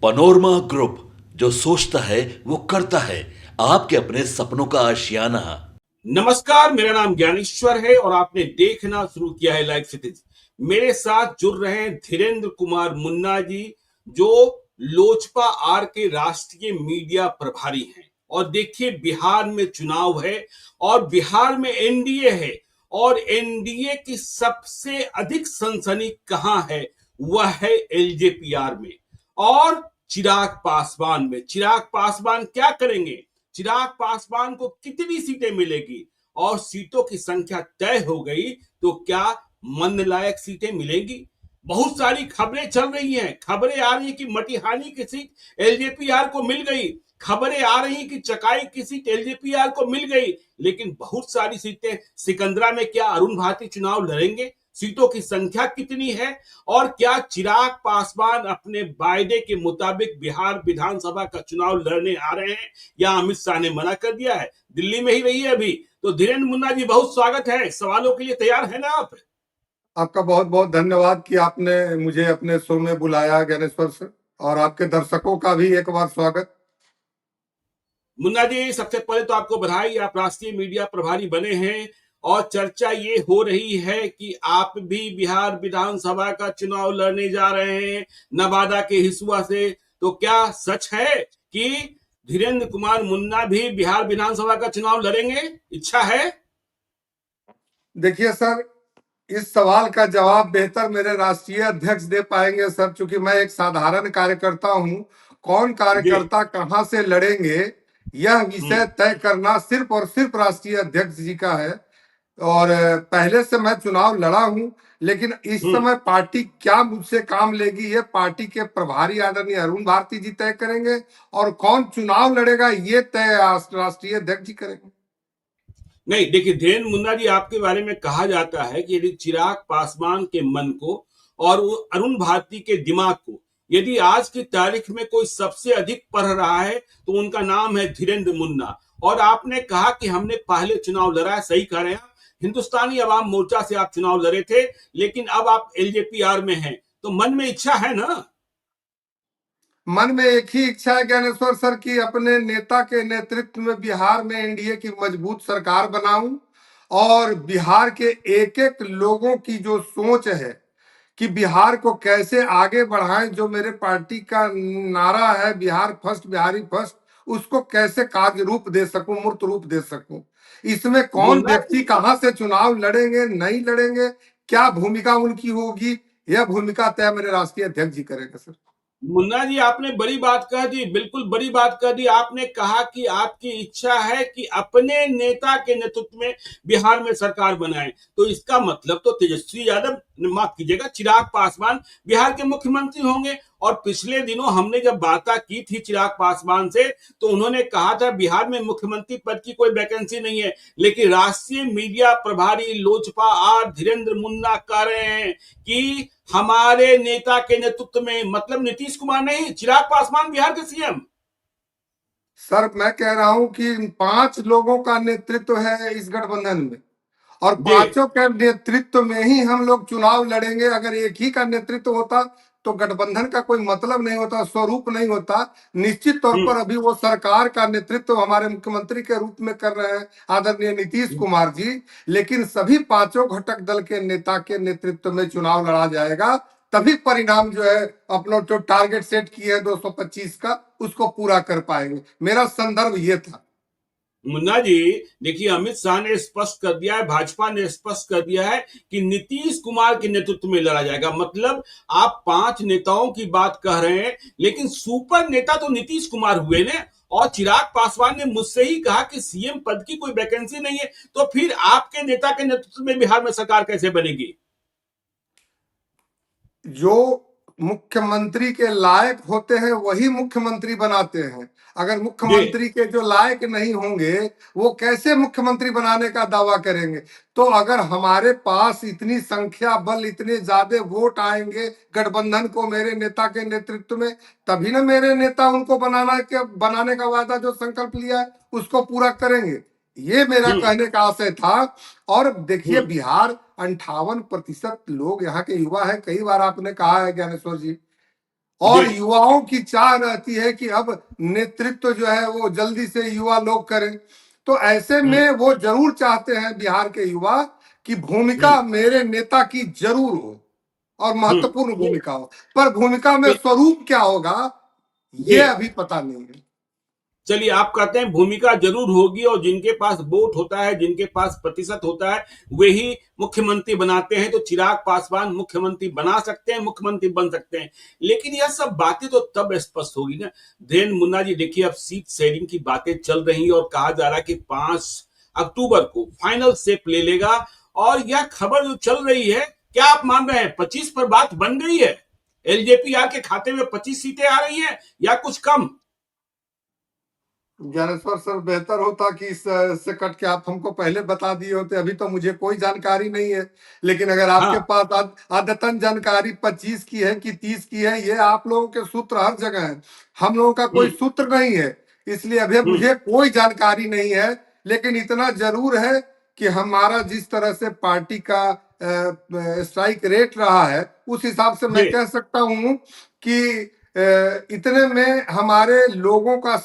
Panorama group, जो सोचता है वो करता है। आपके अपने सपनों का आशियाना। नमस्कार, मेरा नाम ज्ञानेश्वर है और आपने देखना शुरू किया है लाइव सिटीज। मेरे साथ जुड़ रहे हैं धीरेन्द्र कुमार मुन्ना जी, जो लोजपा आर के राष्ट्रीय मीडिया प्रभारी हैं। और देखिए, बिहार में चुनाव है और बिहार में एनडीए है, और एनडीए की सबसे अधिक सनसनी कहां है? वह है एलजेपीआर में और चिराग पासवान में। चिराग पासवान क्या करेंगे? चिराग पासवान को कितनी सीटें मिलेगी? और सीटों की संख्या तय हो गई तो क्या मन लायक सीटें मिलेंगी? बहुत सारी खबरें चल रही हैं। खबरें आ रही कि मटिहानी की सीट एलजेपीआर को मिल गई, खबरें आ रही कि चकाई की सीट एलजेपीआर को मिल गई, लेकिन बहुत सारी सीटें सिकंदरा में क्या अरुण भारती चुनाव लड़ेंगे? सीटों की संख्या कितनी है? और क्या चिराग पासवान अपने वायदे के मुताबिक बिहार विधानसभा का चुनाव लड़ने आ रहे हैं, या अमित शाह ने मना कर दिया है? दिल्ली में ही रही है अभी। तो धीरेन्द्र मुन्ना जी, बहुत स्वागत है। सवालों के लिए तैयार है ना आप? आपका बहुत बहुत धन्यवाद कि आपने मुझे अपने शो में बुलाया ज्ञानेश्वर सर, और आपके दर्शकों का भी एक बार स्वागत। मुन्ना जी, सबसे पहले तो आपको बधाई, आप राष्ट्रीय मीडिया प्रभारी बने हैं और चर्चा ये हो रही है कि आप भी बिहार विधानसभा का चुनाव लड़ने जा रहे हैं नवादा के हिसुआ से। तो क्या सच है कि धीरेन्द्र कुमार मुन्ना भी बिहार विधानसभा का चुनाव लड़ेंगे? इच्छा है? देखिए सर, इस सवाल का जवाब बेहतर मेरे राष्ट्रीय अध्यक्ष दे पाएंगे सर, चूंकि मैं एक साधारण कार्यकर्ता हूं। कौन जी। कार्यकर्ता कहां से लड़ेंगे, यह विषय हम्म। तय करना सिर्फ और सिर्फ राष्ट्रीय अध्यक्ष जी का है। और पहले से मैं चुनाव लड़ा हूं, लेकिन इस हम्म। समय पार्टी क्या मुझसे काम लेगी, ये पार्टी के प्रभारी आदरणीय अरुण भारती जी तय करेंगे। और कौन चुनाव लड़ेगा, ये तय राष्ट्रीय अध्यक्ष जी करेंगे। नहीं, देखिए धीरेन्द्र मुन्ना जी, आपके बारे में कहा जाता है कि यदि चिराग पासवान के मन को और अरुण भारती के दिमाग को यदि आज की तारीख में कोई सबसे अधिक पढ़ रहा है तो उनका नाम है धीरेन्द्र मुन्ना। और आपने कहा कि हमने पहले चुनाव लड़ा है, सही कह रहे हैं। हिंदुस्तानी अवाम मोर्चा से आप चुनाव लड़े थे, लेकिन अब आप एलजेपीआर में हैं, तो मन में इच्छा है ना? मन में एक ही इच्छा है ज्ञानेश्वर सर की अपने नेता के नेतृत्व में बिहार में एनडीए की मजबूत सरकार बनाऊं, और बिहार के एक एक लोगों की जो सोच है कि बिहार को कैसे आगे बढ़ाएं, जो मेरे पार्टी का नारा है बिहार फर्स्ट बिहारी फर्स्ट, उसको कैसे कार्य रूप दे सकूं, मूर्त रूप दे सकूं। इसमें कौन मुन्ना व्यक्ति कहां से चुनाव लड़ेंगे नहीं लड़ेंगे, क्या भूमिका उनकी होगी, यह भूमिका तय मेरे राष्ट्रीय अध्यक्ष जी करेंगे सर। मुन्ना जी, आपने बड़ी बात कह दी, बिल्कुल बड़ी बात कह दी। आपने कहा कि आपकी इच्छा है कि अपने नेता के नेतृत्व में बिहार में सरकार बनाए। तो इसका मतलब तो तेजस्वी यादव, माफ कीजिएगा, चिराग पासवान बिहार के मुख्यमंत्री होंगे। और पिछले दिनों हमने जब वार्ता की थी चिराग पासवान से, तो उन्होंने कहा था बिहार में मुख्यमंत्री पद की कोई वैकेंसी नहीं है। लेकिन राष्ट्रीय मीडिया प्रभारी लोजपा आर धीरेन्द्र मुन्ना कह रहे हैं कि हमारे नेता के नेतृत्व में, मतलब नीतीश कुमार नहीं, चिराग पासवान बिहार के सीएम। सर मैं कह रहा हूं कि 5 लोगों का नेतृत्व है इस गठबंधन में, और जी। पांचों के नेतृत्व में ही हम लोग चुनाव लड़ेंगे। अगर एक ही का नेतृत्व होता तो गठबंधन का कोई मतलब नहीं होता, स्वरूप नहीं होता। निश्चित तौर हम्म। पर अभी वो सरकार का नेतृत्व हमारे मुख्यमंत्री के रूप में कर रहे हैं आदरणीय नीतीश कुमार जी, लेकिन सभी पांचों घटक दल के नेता के नेतृत्व में चुनाव लड़ा जाएगा। तभी परिणाम जो है अपना जो टारगेट सेट किया है 225 का, उसको पूरा कर पाएंगे। मेरा संदर्भ ये था। मुन्ना जी, देखिए, अमित शाह ने स्पष्ट कर दिया है, भाजपा ने स्पष्ट कर दिया है कि नीतीश कुमार के नेतृत्व में लड़ा जाएगा। मतलब आप 5 नेताओं की बात कह रहे हैं, लेकिन सुपर नेता तो नीतीश कुमार हुए ने। और चिराग पासवान ने मुझसे ही कहा कि सीएम पद की कोई वैकेंसी नहीं है। तो फिर आपके नेता के नेतृत्व में बिहार में सरकार कैसे बनेगी? जो मुख्यमंत्री के लायक होते हैं वही मुख्यमंत्री बनाते हैं। अगर जी। मुख्यमंत्री के जो लायक नहीं होंगे, वो कैसे मुख्यमंत्री बनाने का दावा करेंगे? तो अगर हमारे पास इतनी संख्या बल, इतने ज्यादा वोट आएंगे गठबंधन को मेरे नेता के नेतृत्व में, तभी ना मेरे नेता उनको बनाने का वादा जो संकल्प लिया है उसको पूरा करेंगे। ये मेरा हम्म। कहने का आशय था। और देखिए, हम्म। बिहार 58% लोग यहाँ के युवा है, कई बार आपने कहा है ज्ञानेश्वर जी। और जी। युवाओं की चाह रहती है कि अब नेतृत्व जो है वो जल्दी से युवा लोग करें। तो ऐसे हम्म। में वो जरूर चाहते हैं बिहार के युवा कि भूमिका हम्म। मेरे नेता की जरूर हो और हम्म। महत्वपूर्ण भूमिका हो, पर भूमिका में स्वरूप क्या होगा जी। ये अभी पता नहीं है। चलिए, आप कहते हैं भूमिका जरूर होगी और जिनके पास वोट होता है, जिनके पास प्रतिशत होता है, वे ही मुख्यमंत्री बनाते हैं। तो चिराग पासवान मुख्यमंत्री बना सकते हैं, मुख्यमंत्री बन सकते हैं। लेकिन यह सब बातें तो तब स्पष्ट होगी ना। धीरेन्द्र मुन्ना जी, देखिए, अब सीट शेयरिंग की बातें चल रही और कहा जा रहा है कि 5 अक्टूबर को फाइनल शेप ले लेगा। और यह खबर जो चल रही है, क्या आप मान रहे हैं 25 पर बात बन गई है? एलजेपीआर के खाते में 25 सीटें आ रही हैं या कुछ कम? ज्ञानेश्वर सर, बेहतर होता कि इससे कट के आप हमको पहले बता दिए होते, अभी तो मुझे कोई जानकारी नहीं है। लेकिन अगर आपके हाँ। पास आदतन जानकारी 25 की है कि 30 की है, ये आप लोगों के सूत्र हर जगह है, हम लोगों का कोई हम्म। सूत्र नहीं है, इसलिए अभी हम्म। मुझे कोई जानकारी नहीं है। लेकिन इतना जरूर है कि हमारा जिस तरह से पार्टी का स्ट्राइक रेट रहा है, उस हिसाब से मैं जी। कह सकता हूं कि इतने में हमारे लोगों का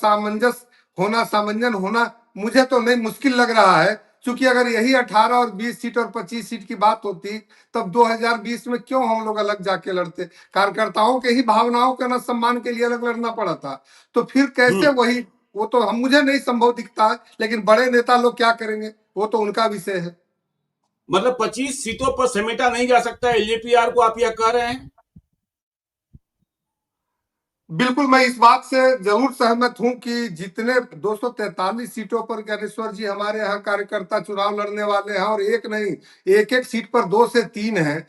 सामंजन होना मुझे तो नहीं, मुश्किल लग रहा है। क्योंकि अगर यही 18 और 20 सीट और 25 सीट की बात होती, तब 2020 में क्यों हम लोग अलग जाके लड़ते? कार्यकर्ताओं के ही भावनाओं के न सम्मान के लिए अलग लड़ना पड़ा था। तो फिर कैसे हम्म। वही, वो तो हम मुझे नहीं संभव दिखता है। लेकिन बड़े नेता लोग क्या करेंगे, वो तो उनका विषय है। मतलब 25 सीटों पर समेटा नहीं जा सकता एलजेपीआर को, आप यह कह रहे हैं? बिल्कुल, मैं इस बात से जरूर सहमत हूं कि जितने 243 सीटों पर ज्ञानेश्वर जी हमारे यहाँ कार्यकर्ता चुनाव लड़ने वाले हैं, और एक नहीं, एक एक सीट पर 2 से 3 हैं।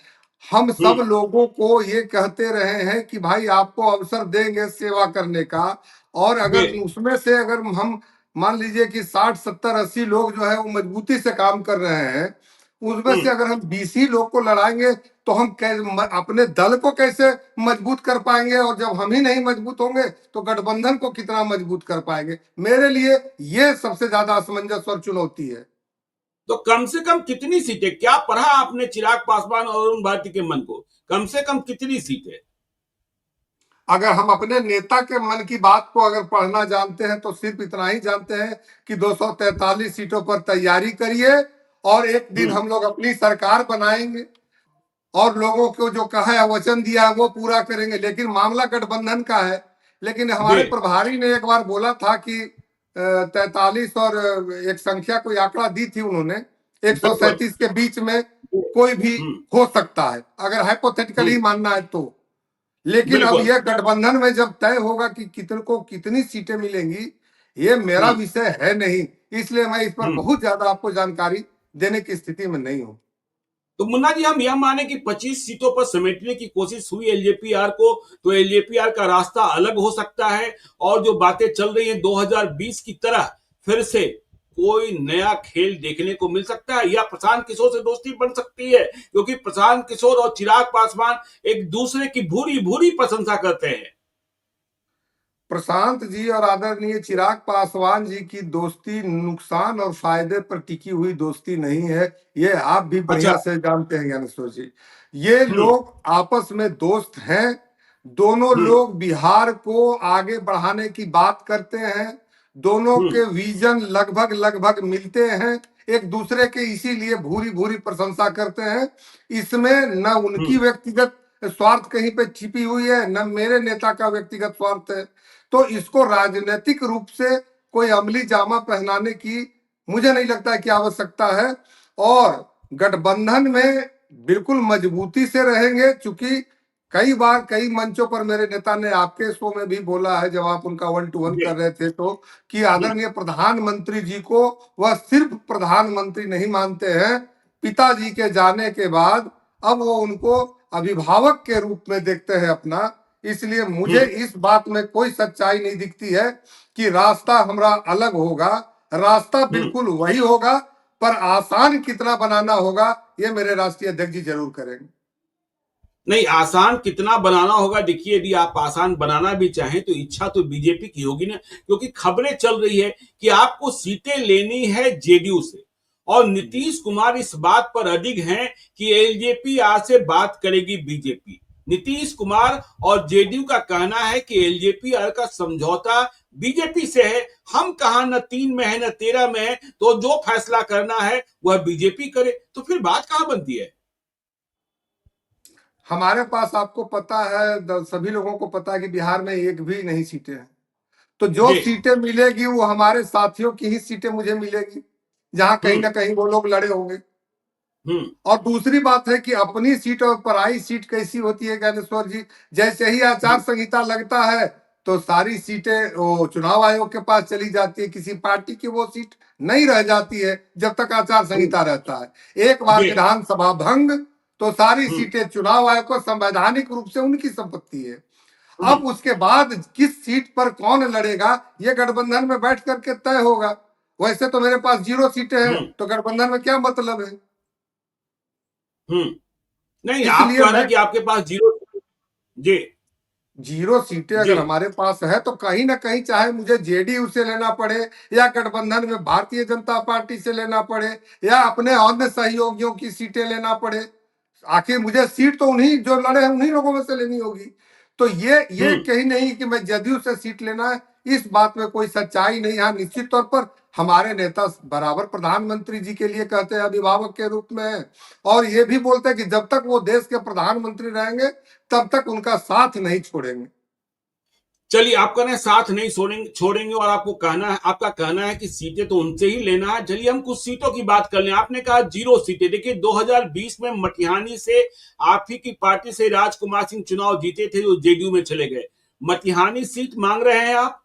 हम सब हम्म। लोगों को ये कहते रहे हैं कि भाई आपको अवसर देंगे सेवा करने का। और जी। अगर उसमें से अगर हम मान लीजिए कि 60 70 80 लोग जो है वो मजबूती से काम कर रहे हैं, उसमें से हम्म। अगर हम 20 ही लोग को लड़ाएंगे, तो हम अपने दल को कैसे मजबूत कर पाएंगे? और जब हम ही नहीं मजबूत होंगे तो गठबंधन को कितना मजबूत कर पाएंगे? मेरे लिए ये सबसे ज्यादा असमंजस और चुनौती है। तो कम से कम कितनी सीटें, क्या पढ़ा आपने चिराग पासवान और अरुण भारती के मन को? कम से कम कितनी सीटें? अगर हम अपने नेता के मन की बात को अगर पढ़ना जानते हैं, तो सिर्फ इतना ही जानते हैं कि 243 सीटों पर तैयारी करिए और एक दिन हम्म। हम लोग अपनी सरकार बनाएंगे और लोगों को जो कहा है, वचन दिया है, वो पूरा करेंगे। लेकिन मामला गठबंधन का है। लेकिन जी। हमारे प्रभारी ने एक बार बोला था कि 43 और एक संख्या कोई आंकड़ा दी थी उन्होंने, बिल्कुल। 137 के बीच में कोई भी हम्म। हो सकता है, अगर हाइपोथेटिकली हम्म। मानना है तो। लेकिन अब बिल्कुल। यह गठबंधन में जब तय होगा कि कितने को कितनी सीटें मिलेंगी, ये मेरा हम्म। विषय है नहीं। इसलिए मैं इस पर हम्म। बहुत ज्यादा आपको जानकारी देने की स्थिति में नहीं हूं। तो मुन्ना जी, हम यह माने कि 25 सीटों पर समेटने की कोशिश हुई एलजेपीआर को, तो एलजेपीआर का रास्ता अलग हो सकता है। और जो बातें चल रही हैं 2020 की तरह फिर से कोई नया खेल देखने को मिल सकता है, या प्रशांत किशोर से दोस्ती बन सकती है? क्योंकि प्रशांत किशोर और चिराग पासवान एक दूसरे की भूरी भूरी प्रशंसा करते हैं। प्रशांत जी और आदरणीय चिराग पासवान जी की दोस्ती नुकसान और फायदे पर टिकी हुई दोस्ती नहीं है। ये आप भी अच्छा। बढ़िया से जानते हैं ज्ञानेश्वर जी। ये हम्म। लोग आपस में दोस्त हैं। दोनों हम्म। लोग बिहार को आगे बढ़ाने की बात करते हैं। दोनों हम्म। के विजन लगभग लगभग मिलते हैं। एक दूसरे के इसीलिए भूरी भूरी प्रशंसा करते हैं। इसमें न उनकी हम्म। व्यक्तिगत स्वार्थ कहीं पे छिपी हुई है, न मेरे नेता का व्यक्तिगत स्वार्थ है। तो इसको राजनीतिक रूप से कोई अमली जामा पहनाने की मुझे नहीं लगता है कि आवश्यकता है। और गठबंधन में बिल्कुल मजबूती से रहेंगे, चूंकि कई बार कई मंचों पर मेरे नेता ने आपके शो में भी बोला है, जब आप उनका 1-to-1 जी। कर रहे थे, तो कि हम्म। आदरणीय प्रधानमंत्री जी को वह सिर्फ प्रधानमंत्री नहीं मानते हैं, पिताजी के जाने के बाद अब वो उनको अभिभावक के रूप में देखते हैं अपना। इसलिए मुझे हम्म। इस बात में कोई सच्चाई नहीं दिखती है कि रास्ता हमारा अलग होगा। रास्ता हम्म। बिल्कुल वही होगा, पर आसान कितना बनाना होगा ये मेरे राष्ट्रीय अध्यक्ष जी जरूर करेंगे। नहीं, आसान कितना बनाना होगा, देखिए, यदि आप आसान बनाना भी चाहें तो इच्छा तो बीजेपी की होगी ना। क्योंकि खबरें चल रही है कि आपको सीटें लेनी है जेडीयू से, और नीतीश कुमार इस बात पर अडिग हैं कि एलजेपी आज से बात करेगी बीजेपी। नीतीश कुमार और जेडीयू का कहना है कि एलजेपी का समझौता बीजेपी से है। हम कहा न 3 में है न 13 में है, तो जो फैसला करना है वह बीजेपी करे। तो फिर बात कहां बनती है? हमारे पास, आपको पता है, सभी लोगों को पता है कि बिहार में एक भी नहीं सीटें हैं। तो जो जी। सीटें मिलेगी वो हमारे साथियों की ही सीटें मुझे मिलेगी, जहां कहीं ना कहीं वो लोग लड़े होंगे। हम्म। और दूसरी बात है कि अपनी सीट और पराई सीट कैसी होती है ज्ञानेश्वर जी, जैसे ही आचार हम्म। संहिता लगता है तो सारी सीटें वो चुनाव आयोग के पास चली जाती है, किसी पार्टी की वो सीट नहीं रह जाती है जब तक आचार हम्म। संहिता रहता है। एक बार जी। विधानसभा भंग तो सारी हम्म। सीटें चुनाव आयोग को संवैधानिक रूप से उनकी संपत्ति है। हम्म। अब उसके बाद किस सीट पर कौन लड़ेगा ये गठबंधन में बैठ करके तय होगा। वैसे तो मेरे पास 0 सीटें हैं, हम्म। तो गठबंधन में क्या मतलब है। हम्म। नहीं, आप इसलिए कह रहे मैं, हैं कि आपके पास जीरो। जी। 0 सीटें जी। अगर हमारे पास है तो कहीं ना कहीं चाहे मुझे जेडीयू से लेना पड़े या गठबंधन में भारतीय जनता पार्टी से लेना पड़े या अपने अन्य सहयोगियों की सीटें लेना पड़े, आखिर मुझे सीट तो उन्हीं जो लड़े हैं उन्हीं लोगों में से लेनी होगी। तो ये हम्म। कहीं नहीं कि मैं जदयू से सीट लेना है, इस बात में कोई सच्चाई नहीं है। हाँ, निश्चित तौर पर हमारे नेता बराबर प्रधानमंत्री जी के लिए कहते हैं, अभिभावक के रूप में है, और ये भी बोलते हैं कि जब तक वो देश के प्रधानमंत्री रहेंगे तब तक उनका साथ नहीं छोड़ेंगे। चलिए, आप कह रहे हैं साथ नहीं छोड़ेंगे और आपको कहना है, आपका कहना है कि सीटें तो उनसे ही लेना है। चलिए, हम कुछ सीटों की बात कर लें। आपने कहा 0 सीटें। देखिए, 2020 में मटिहानी से आप ही की पार्टी से राजकुमार सिंह चुनाव जीते थे, जो जेडीयू में चले गए। मटिहानी सीट मांग रहे हैं आप?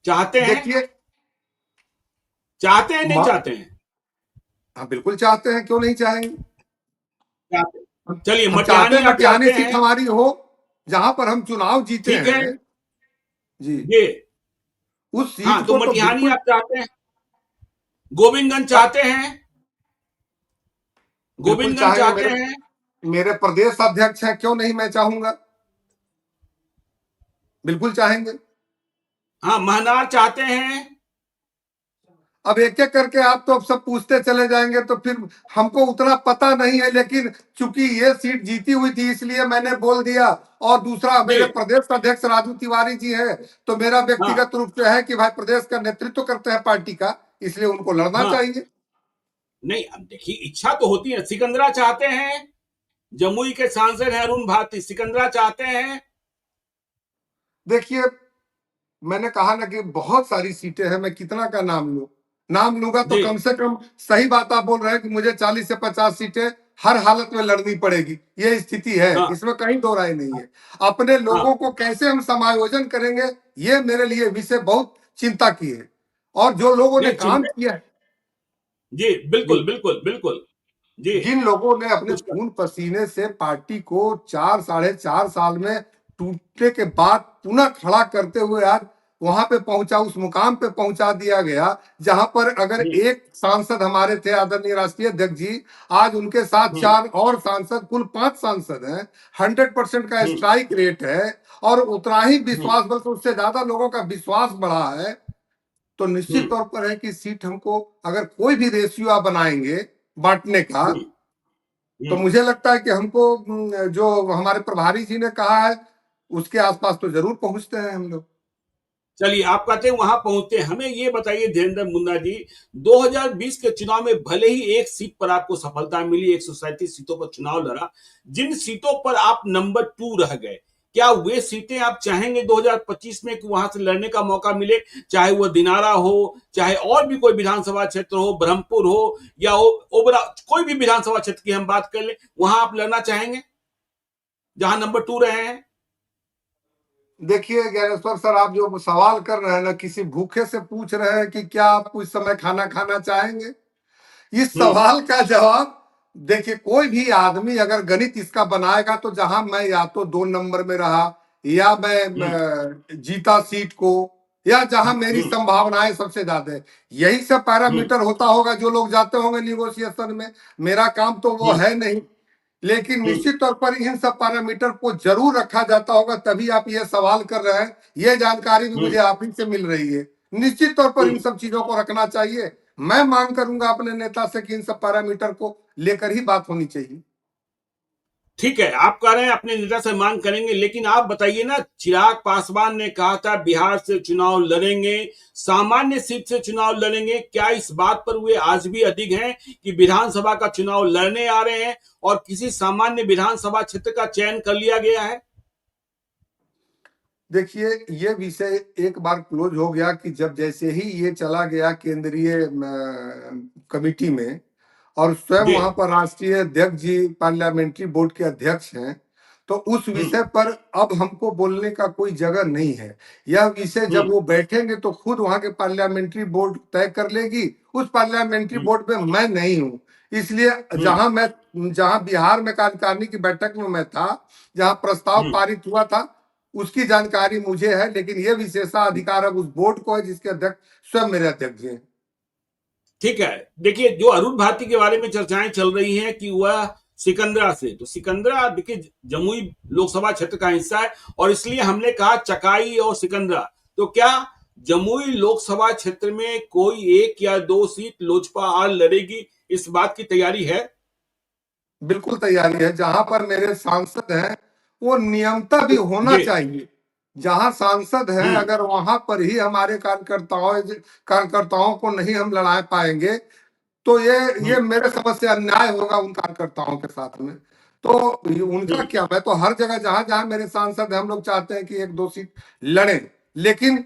चाहते हैं? देखिए, चाहते हैं, नहीं चाहते हैं? हाँ बिल्कुल चाहते हैं, क्यों नहीं चाहेंगे। चाहते हैं। चलिए, हम चाहते मटिहानी हैं आप मटिहानी चाहते सीट हैं। हमारी हो, जहां पर हम चुनाव जीते ठीक है। हैं। जी, ये। उस हाँ, सीट तो को तो मटिहानी बिल्कुल, आप चाहते हैं। गोविंदगंज चाहते हैं। बिल्कुल गोविंदगंज चाहेंगे। चाहते मेरे हैं। मेरे प्रदेश अध्यक्ष हैं, क्यों नहीं मैं चाहूंगा, बिल्कुल चाहेंगे। हाँ, महनार चाहते हैं। अब एक एक करके आप तो अब सब पूछते चले जाएंगे तो फिर हमको उतना पता नहीं है, लेकिन चूंकि ये सीट जीती हुई थी इसलिए मैंने बोल दिया। और दूसरा, जी। मेरे प्रदेश अध्यक्ष राजू तिवारी जी है, तो मेरा हाँ। व्यक्तिगत रूप से है कि भाई प्रदेश का नेतृत्व करते हैं पार्टी का, इसलिए उनको लड़ना हाँ। चाहिए। नहीं, अब देखिए, इच्छा तो होती है। सिकंदरा चाहते हैं। जमुई के सांसद हैं अरुण भारती, सिकंदरा चाहते हैं। देखिए, मैंने कहा ना कि बहुत सारी सीटें हैं, मैं कितना का नाम लूं। नाम लूंगा तो जी। कम से कम, सही बात आप बोल रहे हैं कि मुझे 40 से 50 सीटें हर हालत में लड़नी पड़ेगी, ये स्थिति है, हाँ। इसमें कहीं दो राय नहीं है। अपने हाँ। लोगों को कैसे हम समायोजन करेंगे, ये मेरे लिए विषय बहुत चिंता की है। और जो लोगों ने नहीं, काम चिंता। किया है, जी, जी, बिल्कुल बिल्कुल बिल्कुल। जी। जिन लोगों ने अपने कुछ कर। खून पसीने से पार्टी को 4 साढ़े 4 साल में टूटने के बाद पुनः खड़ा करते हुए आज वहां पे पहुंचा, उस मुकाम पे पहुंचा दिया गया, जहां पर अगर हम्म। एक सांसद हमारे थे आदरणीय राष्ट्रीय अध्यक्ष जी, आज उनके साथ हम्म। 4 और सांसद, कुल 5 सांसद हैं। 100% का हम्म। स्ट्राइक रेट है, और उतना ही हम्म। विश्वास, बल्कि उससे ज्यादा लोगों का विश्वास बढ़ा है। तो निश्चित हम्म। तौर पर है कि सीट हमको, अगर कोई भी रेशियो आप बनाएंगे बांटने का, हम्म। तो हम्म। मुझे लगता है कि हमको जो हमारे प्रभारी जी ने कहा है उसके आसपास तो जरूर पहुंचते हैं हम लोग। चलिए, आप कहते हैं वहां पहुंचते हैं। हमें ये बताइए धीरेन्द्र मुन्ना जी, 2020 के चुनाव में भले ही एक सीट पर आपको सफलता मिली, 137 सीटों पर चुनाव लड़ा, जिन सीटों पर आप नंबर 2 रह गए, क्या वे सीटें आप चाहेंगे 2025 में कि वहां से लड़ने का मौका मिले? चाहे वह दिनारा हो, चाहे और भी कोई विधानसभा क्षेत्र हो, ब्रह्मपुर हो, या ओबरा, कोई भी विधानसभा क्षेत्र की हम बात कर ले, वहां आप लड़ना चाहेंगे जहां नंबर 2 रहे हैं? देखिए ज्ञानेश्वर सर, आप जो सवाल कर रहे हैं ना, किसी भूखे से पूछ रहे हैं कि क्या आप कुछ समय खाना खाना चाहेंगे। इस हम्म। सवाल का जवाब, देखिए, कोई भी आदमी अगर गणित इसका बनाएगा तो जहां मैं या तो 2 नंबर में रहा, या हम्म। मैं जीता सीट को, या जहां मेरी हम्म। संभावनाएं सबसे ज्यादा है, यही सब हम्म। पैरामीटर होता होगा जो लोग जाते होंगे निगोशिएशन में। मेरा काम तो वो हम्म। है नहीं, लेकिन हम्म। निश्चित तौर पर इन सब पैरामीटर को जरूर रखा जाता होगा, तभी आप ये सवाल कर रहे हैं। ये जानकारी भी हम्म। मुझे आप ही से मिल रही है। निश्चित तौर पर इन हम्म। सब चीजों को रखना चाहिए। मैं मांग करूंगा अपने नेता से कि इन सब पैरामीटर को लेकर ही बात होनी चाहिए। ठीक है, आप कह रहे हैं अपने नेता से मांग करेंगे, लेकिन आप बताइए ना, चिराग पासवान ने कहा था बिहार से चुनाव लड़ेंगे, सामान्य सीट से चुनाव लड़ेंगे। क्या इस बात पर वे आज भी अडिग हैं कि विधानसभा का चुनाव लड़ने आ रहे हैं और किसी सामान्य विधानसभा क्षेत्र का चयन कर लिया गया है? देखिए, ये विषय एक बार क्लोज हो गया कि जब जैसे ही ये चला गया केंद्रीय कमिटी में, और स्वयं जी। वहां पर राष्ट्रीय अध्यक्ष जी पार्लियामेंट्री बोर्ड के अध्यक्ष हैं, तो उस विषय पर अब हमको बोलने का कोई जगह नहीं है। यह विषय जब वो बैठेंगे तो खुद वहां के पार्लियामेंट्री बोर्ड तय कर लेगी। उस पार्लियामेंट्री बोर्ड में मैं नहीं हूँ, इसलिए जहां बिहार में कार्यकारिणी की बैठक में मैं था, जहां प्रस्ताव पारित हुआ था, उसकी जानकारी मुझे है, लेकिन यह विशेषाधिकार अब उस बोर्ड को है जिसके अध्यक्ष स्वयं मेरे अध्यक्ष जी हैं। ठीक है, देखिए, जो अरुण भारती के बारे में चर्चाएं चल रही हैं कि वह सिकंदरा से, तो सिकंदरा देखिए जमुई लोकसभा क्षेत्र का हिस्सा है, और इसलिए हमने कहा चकाई और सिकंदरा। तो क्या जमुई लोकसभा क्षेत्र में कोई एक या दो सीट लोजपा आर लड़ेगी, इस बात की तैयारी है? बिल्कुल तैयारी है। जहां पर मेरे सांसद हैं, वो नियमता भी होना चाहिए। जहां सांसद है, अगर वहां पर ही हमारे कार्यकर्ताओं को नहीं हम लड़ा पाएंगे, तो ये मेरे समझ से अन्याय होगा उन कार्यकर्ताओं के साथ में। तो उनका क्या, मैं तो हर जगह जहां जहां मेरे सांसद हैं, हम लोग चाहते हैं कि एक दो सीट लड़े, लेकिन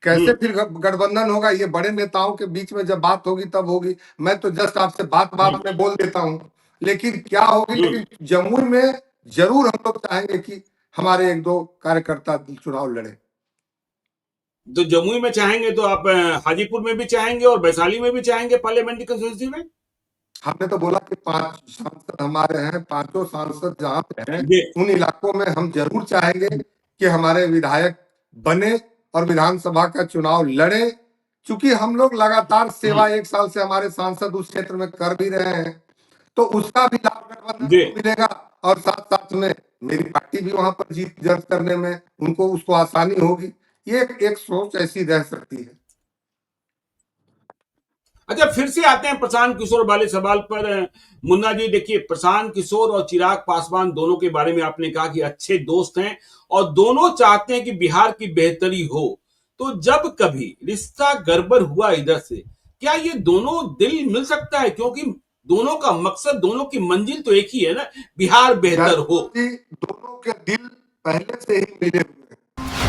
कैसे फिर गठबंधन होगा, ये बड़े नेताओं के बीच में जब बात होगी तब होगी। मैं तो जस्ट आपसे बात में बोल देता हूँ, लेकिन क्या होगी, लेकिन जमुई में जरूर हम लोग चाहेंगे कि हमारे एक दो कार्यकर्ता चुनाव लड़े। तो जमुई में चाहेंगे तो आप हाजीपुर में भी चाहेंगे और वैशाली में भी चाहेंगे पार्लियामेंट्री कंस्टिट्यूंसी में? हमने तो बोला कि 5 सांसद हमारे हैं, पांचों सांसद जहां पे हैं, जी। उन इलाकों में हम जरूर चाहेंगे कि हमारे विधायक बने और विधानसभा का चुनाव लड़े। चूंकि हम लोग लगातार सेवा 1 साल से हमारे सांसद उस क्षेत्र में कर भी रहे हैं, तो उसका भी लाभ गठबंधन को मिलेगा, और साथ साथ में मेरी पार्टी भी वहां पर जीत दर्ज करने में उनको उसको आसानी होगी। ये एक सोच ऐसी रह सकती है। अच्छा, फिर से आते हैं प्रशांत किशोर वाले सवाल पर। मुन्ना जी, देखिए, प्रशांत किशोर और चिराग पासवान दोनों के बारे में आपने कहा कि अच्छे दोस्त हैं और दोनों चाहते हैं कि बिहार की बेहतरी हो। तो जब कभी रिश्ता गड़बड़ हुआ इधर से, क्या ये दोनों दिल मिल सकता है? क्योंकि दोनों का मकसद, दोनों की मंजिल तो एक ही है ना, बिहार बेहतर हो। दोनों के दिल पहले से ही मिले हुए हैं।